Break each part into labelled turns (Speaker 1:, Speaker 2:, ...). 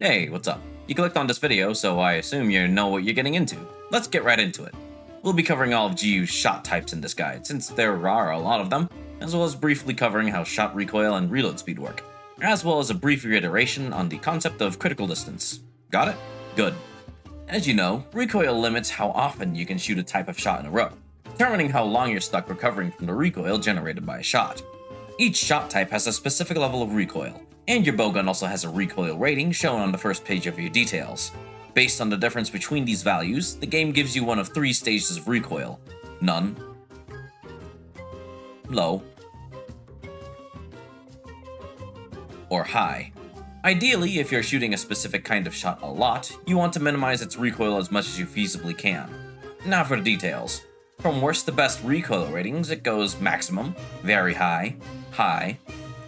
Speaker 1: Hey, what's up? You clicked on this video, so I assume you know what you're getting into. Let's get right into it. We'll be covering all of GU's shot types in this guide, since there are a lot of them, as well as briefly covering how shot recoil and reload speed work, as well as a brief reiteration on the concept of critical distance. Got it? Good. As you know, recoil limits how often you can shoot a type of shot in a row, determining how long you're stuck recovering from the recoil generated by a shot. Each shot type has a specific level of recoil, and your bowgun also has a recoil rating shown on the first page of your details. Based on the difference between these values, the game gives you one of three stages of recoil: none, low, or high. Ideally, if you're shooting a specific kind of shot a lot, you want to minimize its recoil as much as you feasibly can. Now for the details. From worst to best recoil ratings, it goes maximum, very high, high,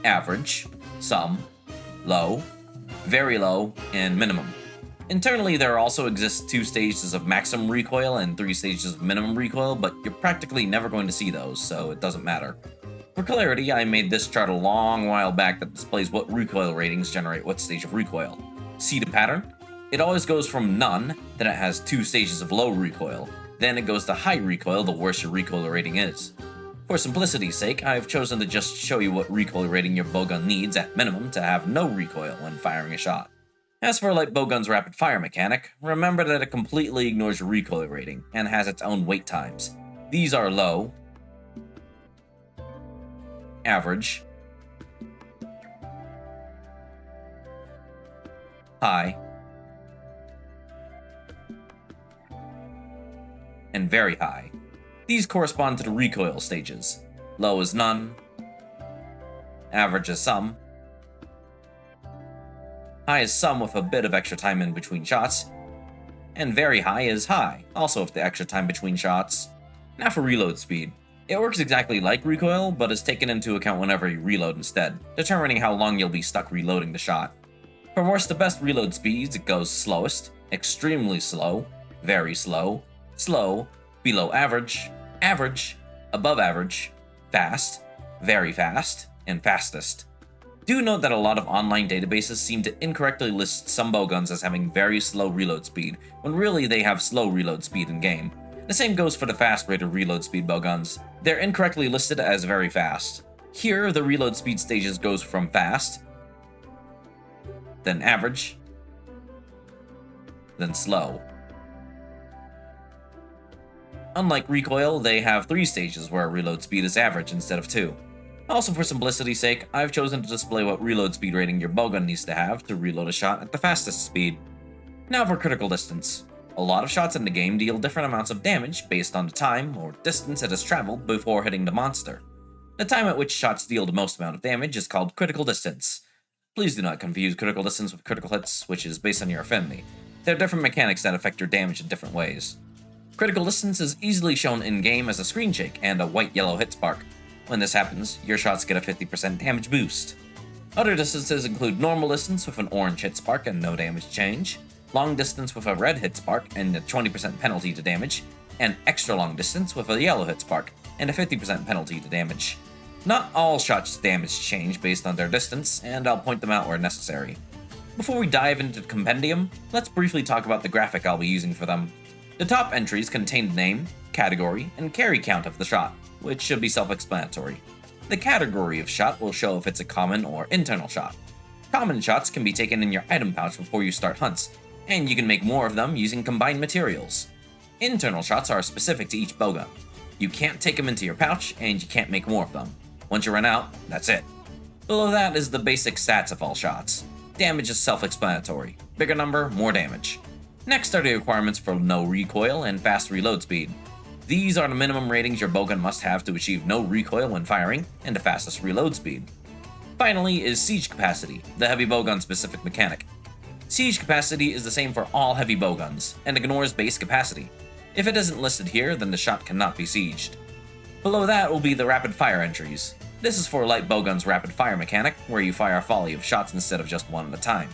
Speaker 1: average, some, low, very low, and minimum. Internally, there also exists 2 stages of maximum recoil and 3 stages of minimum recoil, but you're practically never going to see those, so it doesn't matter. For clarity, I made this chart a long while back that displays what recoil ratings generate what stage of recoil. See the pattern? It always goes from none, then it has 2 stages of low recoil, then it goes to high recoil the worse your recoil rating is. For simplicity's sake, I've chosen to just show you what recoil rating your bowgun needs at minimum to have no recoil when firing a shot. As for light bowgun's rapid fire mechanic, remember that it completely ignores your recoil rating and has its own wait times. These are low, average, high, and very high. These correspond to the recoil stages. Low is none, average is some, high is some with a bit of extra time in between shots, and very high is high, also with the extra time between shots. Now for reload speed. It works exactly like recoil, but is taken into account whenever you reload instead, determining how long you'll be stuck reloading the shot. From worst to best reload speeds, it goes slowest, extremely slow, very slow, slow, below average, average, above average, fast, very fast, and fastest. Do note that a lot of online databases seem to incorrectly list some bowguns as having very slow reload speed, when really they have slow reload speed in-game. The same goes for the fast rate of reload speed bowguns. They're incorrectly listed as very fast. Here, the reload speed stages goes from fast, then average, then slow. Unlike recoil, they have 3 stages where reload speed is average instead of 2. Also, for simplicity's sake, I've chosen to display what reload speed rating your bowgun needs to have to reload a shot at the fastest speed. Now for critical distance. A lot of shots in the game deal different amounts of damage based on the time or distance it has traveled before hitting the monster. The time at which shots deal the most amount of damage is called critical distance. Please do not confuse critical distance with critical hits, which is based on your affinity. There are different mechanics that affect your damage in different ways. Critical distance is easily shown in-game as a screen shake and a white-yellow hit spark. When this happens, your shots get a 50% damage boost. Other distances include normal distance with an orange hit spark and no damage change, long distance with a red hit spark and a 20% penalty to damage, and extra long distance with a yellow hit spark and a 50% penalty to damage. Not all shots' damage change based on their distance, and I'll point them out where necessary. Before we dive into the Compendium, let's briefly talk about the graphic I'll be using for them. The top entries contain the name, category, and carry count of the shot, which should be self-explanatory. The category of shot will show if it's a common or internal shot. Common shots can be taken in your item pouch before you start hunts, and you can make more of them using combined materials. Internal shots are specific to each bowgun. You can't take them into your pouch, and you can't make more of them. Once you run out, that's it. Below that is the basic stats of all shots. Damage is self-explanatory. Bigger number, more damage. Next are the requirements for no recoil and fast reload speed. These are the minimum ratings your bowgun must have to achieve no recoil when firing, and the fastest reload speed. Finally is siege capacity, the heavy bowgun specific mechanic. Siege capacity is the same for all heavy bowguns, and ignores base capacity. If it isn't listed here, then the shot cannot be sieged. Below that will be the rapid fire entries. This is for light bowgun's rapid fire mechanic, where you fire a volley of shots instead of just one at a time.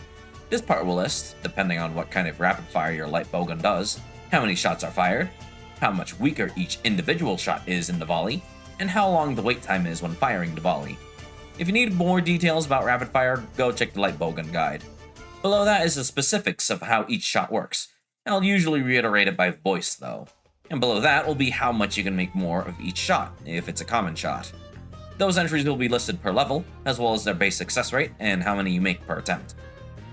Speaker 1: This part will list, depending on what kind of rapid fire your light bowgun does, how many shots are fired, how much weaker each individual shot is in the volley, and how long the wait time is when firing the volley. If you need more details about rapid fire, go check the light bowgun guide. Below that is the specifics of how each shot works. I'll usually reiterate it by voice though. And below that will be how much you can make more of each shot, if it's a common shot. Those entries will be listed per level, as well as their base success rate and how many you make per attempt.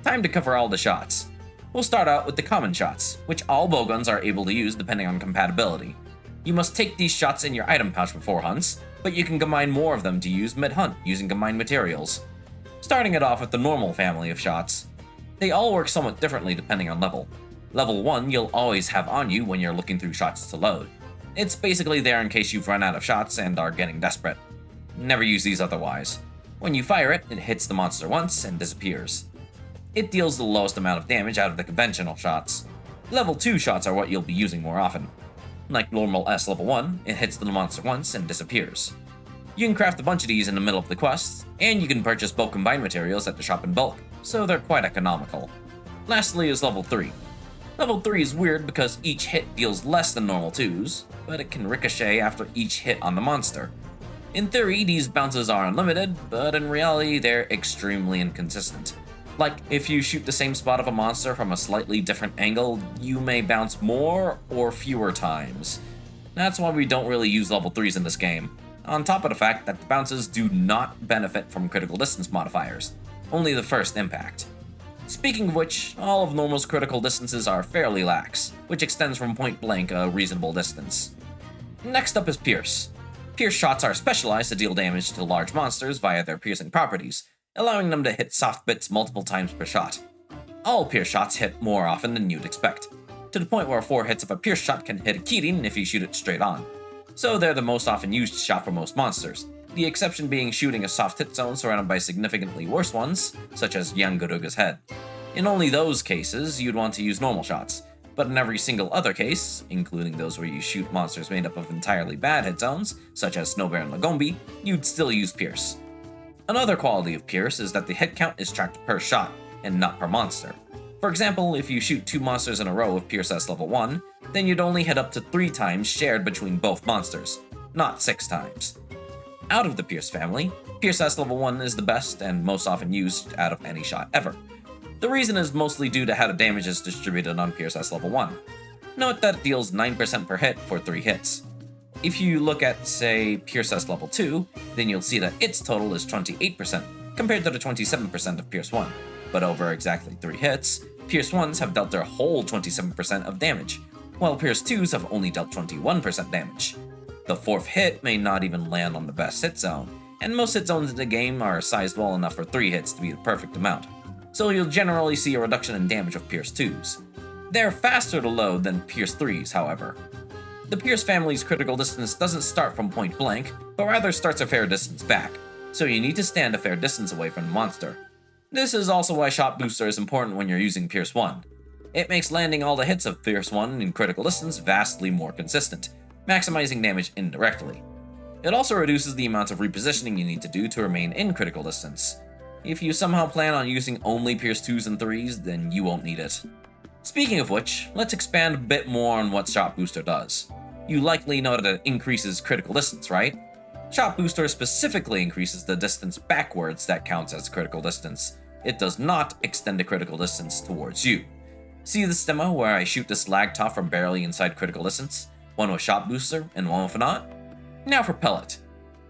Speaker 1: Time to cover all the shots. We'll start out with the common shots, which all bowguns are able to use depending on compatibility. You must take these shots in your item pouch before hunts, but you can combine more of them to use mid-hunt using combined materials. Starting it off with the normal family of shots. They all work somewhat differently depending on level. Level 1 you'll always have on you when you're looking through shots to load. It's basically there in case you've run out of shots and are getting desperate. Never use these otherwise. When you fire it, it hits the monster once and disappears. It deals the lowest amount of damage out of the conventional shots. Level 2 shots are what you'll be using more often. Like normal S level 1, it hits the monster once and disappears. You can craft a bunch of these in the middle of the quest, and you can purchase bulk combined materials at the shop in bulk, so they're quite economical. Lastly is level 3. Level 3 is weird because each hit deals less than normal 2s, but it can ricochet after each hit on the monster. In theory, these bounces are unlimited, but in reality they're extremely inconsistent. Like, if you shoot the same spot of a monster from a slightly different angle, you may bounce more or fewer times. That's why we don't really use level 3s in this game, on top of the fact that the bounces do not benefit from critical distance modifiers, only the first impact. Speaking of which, all of Normal's critical distances are fairly lax, which extends from point blank a reasonable distance. Next up is Pierce. Pierce shots are specialized to deal damage to large monsters via their piercing properties, allowing them to hit soft bits multiple times per shot. All Pierce shots hit more often than you'd expect, to the point where 4 hits of a Pierce shot can hit a Keating if you shoot it straight on. So they're the most often used shot for most monsters, the exception being shooting a soft hit zone surrounded by significantly worse ones, such as Yangaruga's head. In only those cases, you'd want to use normal shots, but in every single other case, including those where you shoot monsters made up of entirely bad hit zones, such as Snowbear and Lagombi, you'd still use Pierce. Another quality of Pierce is that the hit count is tracked per shot, and not per monster. For example, if you shoot 2 monsters in a row with Pierce S level 1, then you'd only hit up to 3 times shared between both monsters, not 6 times. Out of the Pierce family, Pierce S level 1 is the best and most often used out of any shot ever. The reason is mostly due to how the damage is distributed on Pierce S level 1. Note that it deals 9% per hit for 3 hits. If you look at, say, Pierce S level 2, then you'll see that its total is 28%, compared to the 27% of Pierce 1. But over exactly 3 hits, Pierce 1s have dealt their whole 27% of damage, while Pierce 2s have only dealt 21% damage. The 4th hit may not even land on the best hit zone, and most hit zones in the game are sized well enough for 3 hits to be the perfect amount, so you'll generally see a reduction in damage of Pierce 2s. They're faster to load than Pierce 3s, however. The Pierce family's critical distance doesn't start from point blank, but rather starts a fair distance back, so you need to stand a fair distance away from the monster. This is also why Shot Booster is important when you're using Pierce 1. It makes landing all the hits of Pierce 1 in critical distance vastly more consistent, maximizing damage indirectly. It also reduces the amount of repositioning you need to do to remain in critical distance. If you somehow plan on using only Pierce 2s and 3s, then you won't need it. Speaking of which, let's expand a bit more on what Shot Booster does. You likely know that it increases critical distance, right? Shot Booster specifically increases the distance backwards that counts as critical distance. It does not extend the critical distance towards you. See this demo where I shoot this lag top from barely inside critical distance, one with Shot Booster and one with not? Now for Pellet.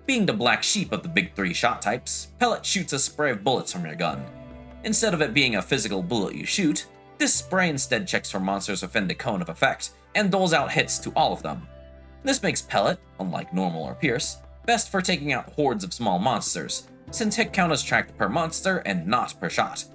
Speaker 1: Being the black sheep of the big 3 shot types, Pellet shoots a spray of bullets from your gun. Instead of it being a physical bullet you shoot, this spray instead checks for monsters within the cone of effect, and doles out hits to all of them. This makes Pellet, unlike Normal or Pierce, best for taking out hordes of small monsters, since hit count is tracked per monster and not per shot.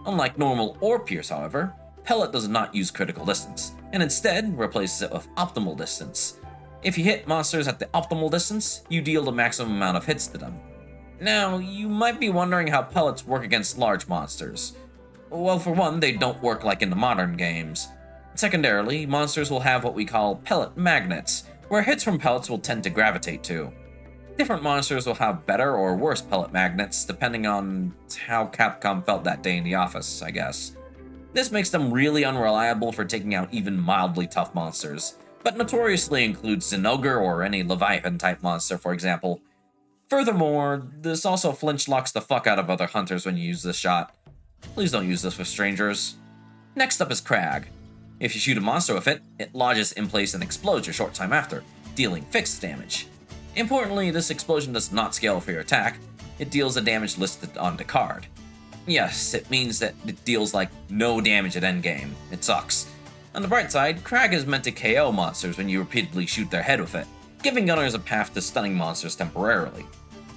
Speaker 1: Unlike Normal or Pierce, however, Pellet does not use critical distance, and instead replaces it with optimal distance. If you hit monsters at the optimal distance, you deal the maximum amount of hits to them. Now, you might be wondering how pellets work against large monsters. Well, for one, they don't work like in the modern games. Secondarily, monsters will have what we call pellet magnets, where hits from pellets will tend to gravitate to. Different monsters will have better or worse pellet magnets depending on how Capcom felt that day in the office, I guess. This makes them really unreliable for taking out even mildly tough monsters, but notoriously includes Zinogre or any Leviathan-type monster, for example. Furthermore, this also flinch locks the fuck out of other hunters when you use this shot. Please don't use this with strangers. Next up is Crag. If you shoot a monster with it, it lodges in place and explodes a short time after, dealing fixed damage. Importantly, this explosion does not scale for your attack, it deals the damage listed on the card. Yes, it means that it deals like no damage at endgame. It sucks. On the bright side, Crag is meant to KO monsters when you repeatedly shoot their head with it, giving gunners a path to stunning monsters temporarily.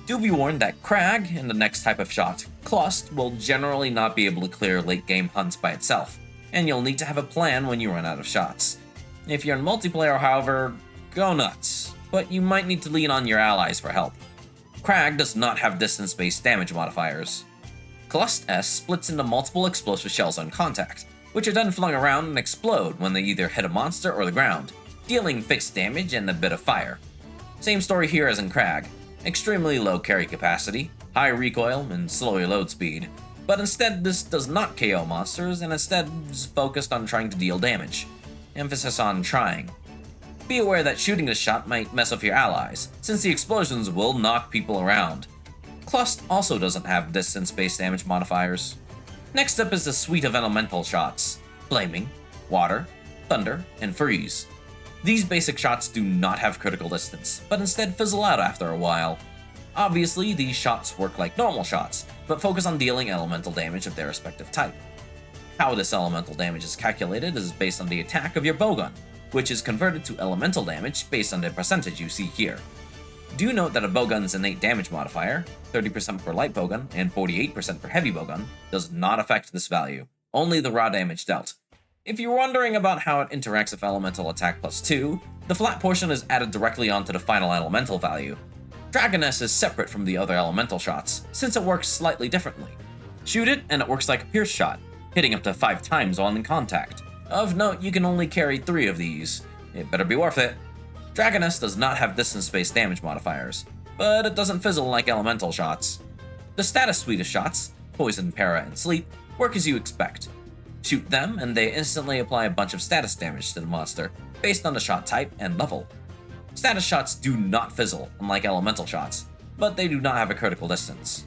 Speaker 1: Do be warned that Crag, and the next type of shot, Clust, will generally not be able to clear late game hunts by itself, and you'll need to have a plan when you run out of shots. If you're in multiplayer, however, go nuts, but you might need to lean on your allies for help. Crag does not have distance-based damage modifiers. Clust S splits into multiple explosive shells on contact, which are then flung around and explode when they either hit a monster or the ground, dealing fixed damage and a bit of fire. Same story here as in Crag. Extremely low carry capacity, high recoil, and slow reload speed, but instead this does not KO monsters and instead is focused on trying to deal damage. Emphasis on trying. Be aware that shooting this shot might mess with your allies, since the explosions will knock people around. Clust also doesn't have distance-based damage modifiers. Next up is the suite of elemental shots: Flaming, Water, Thunder, and Freeze. These basic shots do not have critical distance, but instead fizzle out after a while. Obviously, these shots work like normal shots, but focus on dealing elemental damage of their respective type. How this elemental damage is calculated is based on the attack of your bowgun, which is converted to elemental damage based on the percentage you see here. Do note that a bowgun's innate damage modifier, 30% for light bowgun and 48% for heavy bowgun, does not affect this value, only the raw damage dealt. If you're wondering about how it interacts with elemental attack plus 2, the flat portion is added directly onto the final elemental value. Dragoness is separate from the other elemental shots, since it works slightly differently. Shoot it and it works like a pierce shot, hitting up to 5 times while in contact. Of note, you can only carry 3 of these. It better be worth it. Dragoness does not have distance-based damage modifiers, but it doesn't fizzle like elemental shots. The status suite of shots, Poison, Para, and Sleep, work as you expect. Shoot them, and they instantly apply a bunch of status damage to the monster, based on the shot type and level. Status shots do not fizzle, unlike elemental shots, but they do not have a critical distance.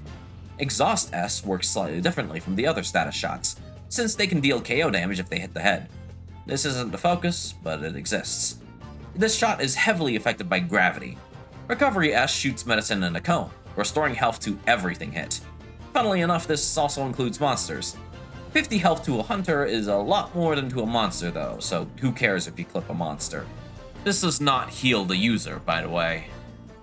Speaker 1: Exhaust S works slightly differently from the other status shots, since they can deal KO damage if they hit the head. This isn't the focus, but it exists. This shot is heavily affected by gravity. Recovery S shoots medicine in a cone, restoring health to everything hit. Funnily enough, this also includes monsters. 50 health to a hunter is a lot more than to a monster though, so who cares if you clip a monster. This does not heal the user, by the way.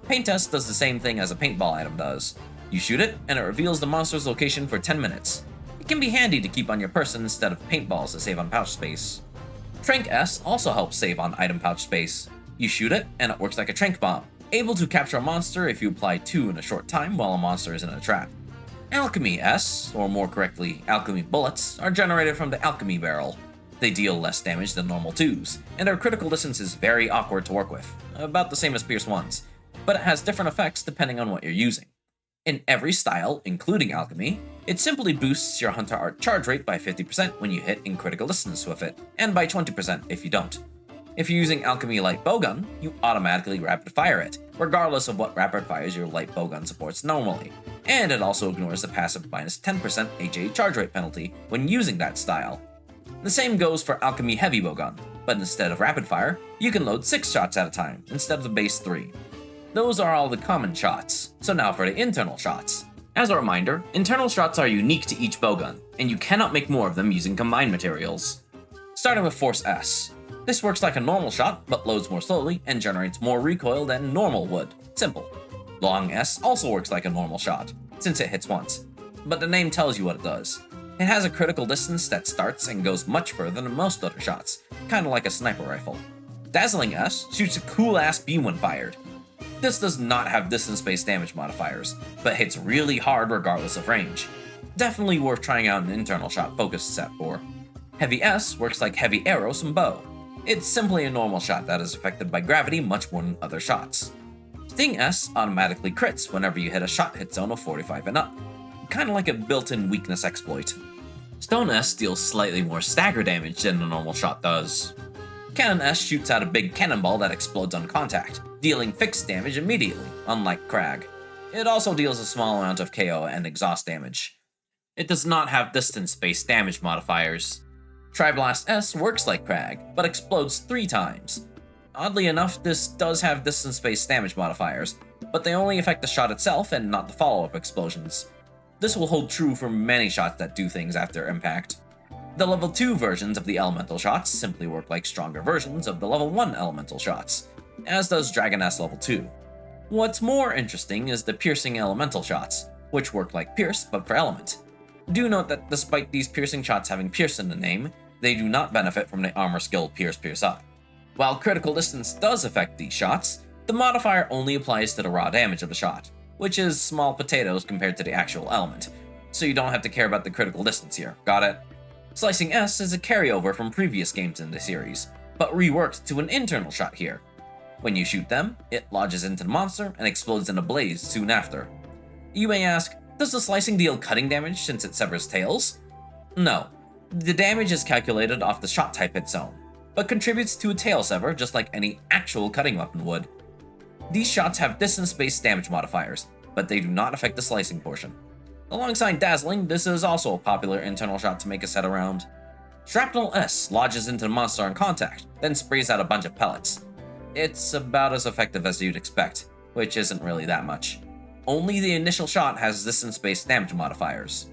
Speaker 1: Paint Test does the same thing as a paintball item does. You shoot it, and it reveals the monster's location for 10 minutes. It can be handy to keep on your person instead of paintballs to save on pouch space. Trank S also helps save on item pouch space. You shoot it, and it works like a trank bomb, able to capture a monster if you apply 2 in a short time while a monster is in a trap. Alchemy S, or more correctly, Alchemy Bullets, are generated from the Alchemy Barrel. They deal less damage than normal 2s, and their critical distance is very awkward to work with, about the same as Pierce 1s, but it has different effects depending on what you're using. In every style, including Alchemy, it simply boosts your Hunter Art charge rate by 50% when you hit in critical distance with it, and by 20% if you don't. If you're using Alchemy Light Bowgun, you automatically rapid fire it, regardless of what rapid fires your light bowgun supports normally, and it also ignores the passive minus 10% HA charge rate penalty when using that style. The same goes for Alchemy Heavy Bowgun, but instead of rapid fire, you can load 6 shots at a time instead of the base 3. Those are all the common shots, so now for the internal shots. As a reminder, internal shots are unique to each bowgun, and you cannot make more of them using combined materials. Starting with Force S. This works like a normal shot, but loads more slowly and generates more recoil than normal would. Simple. Long S also works like a normal shot, since it hits once, but the name tells you what it does. It has a critical distance that starts and goes much further than most other shots, kinda like a sniper rifle. Dazzling S shoots a cool-ass beam when fired. This does not have distance-based damage modifiers, but hits really hard regardless of range. Definitely worth trying out an internal shot focused set for. Heavy S works like Heavy Arrows and Bow. It's simply a normal shot that is affected by gravity much more than other shots. Sting S automatically crits whenever you hit a shot hit zone of 45 and up, kinda like a built-in weakness exploit. Stone S deals slightly more stagger damage than a normal shot does. Cannon S shoots out a big cannonball that explodes on contact, dealing fixed damage immediately, unlike Crag. It also deals a small amount of KO and exhaust damage. It does not have distance-based damage modifiers. Triblast S works like Crag, but explodes 3 times. Oddly enough, this does have distance-based damage modifiers, but they only affect the shot itself and not the follow-up explosions. This will hold true for many shots that do things after impact. The level 2 versions of the elemental shots simply work like stronger versions of the level 1 elemental shots, as does Dragon S level 2. What's more interesting is the piercing elemental shots, which work like Pierce but for element. Do note that despite these piercing shots having Pierce in the name, they do not benefit from the armor skill Pierce Up. While critical distance does affect these shots, the modifier only applies to the raw damage of the shot, which is small potatoes compared to the actual element, so you don't have to care about the critical distance here, got it? Slicing S is a carryover from previous games in the series, but reworked to an internal shot here. When you shoot them, it lodges into the monster and explodes in a blaze soon after. You may ask, does the slicing deal cutting damage since it severs tails? No. The damage is calculated off the shot type its own, but contributes to a tail sever just like any actual cutting weapon would. These shots have distance-based damage modifiers, but they do not affect the slicing portion. Alongside Dazzling, this is also a popular internal shot to make a set around. Shrapnel S lodges into the monster on contact, then sprays out a bunch of pellets. It's about as effective as you'd expect, which isn't really that much. Only the initial shot has distance-based damage modifiers.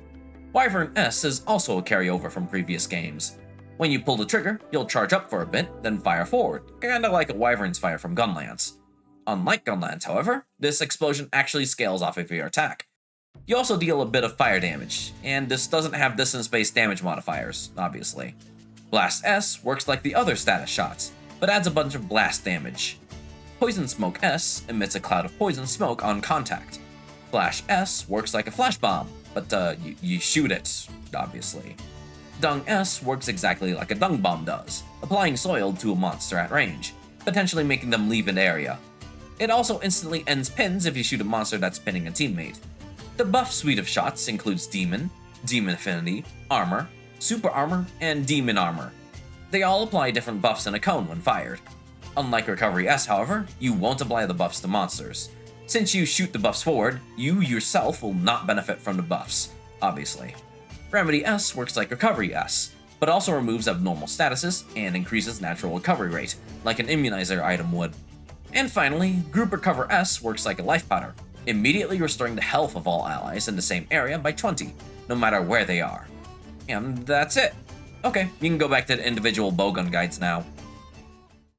Speaker 1: Wyvern S is also a carryover from previous games. When you pull the trigger, you'll charge up for a bit, then fire forward, kinda like a Wyvern's fire from Gunlance. Unlike Gunlance, however, this explosion actually scales off of your attack. You also deal a bit of fire damage, and this doesn't have distance-based damage modifiers, obviously. Blast S works like the other status shots, but adds a bunch of blast damage. Poison Smoke S emits a cloud of poison smoke on contact. Flash S works like a flash bomb, but you shoot it, obviously. Dung S works exactly like a dung bomb does, applying soil to a monster at range, potentially making them leave an area. It also instantly ends pins if you shoot a monster that's pinning a teammate. The buff suite of shots includes Demon, Demon Affinity, Armor, Super Armor, and Demon Armor. They all apply different buffs in a cone when fired. Unlike Recovery S, however, you won't apply the buffs to monsters. Since you shoot the buffs forward, you yourself will not benefit from the buffs, obviously. Remedy S works like Recovery S, but also removes abnormal statuses and increases natural recovery rate, like an immunizer item would. And finally, Group Recover S works like a life powder, immediately restoring the health of all allies in the same area by 20, no matter where they are. And that's it. Okay, you can go back to the individual bowgun guides now.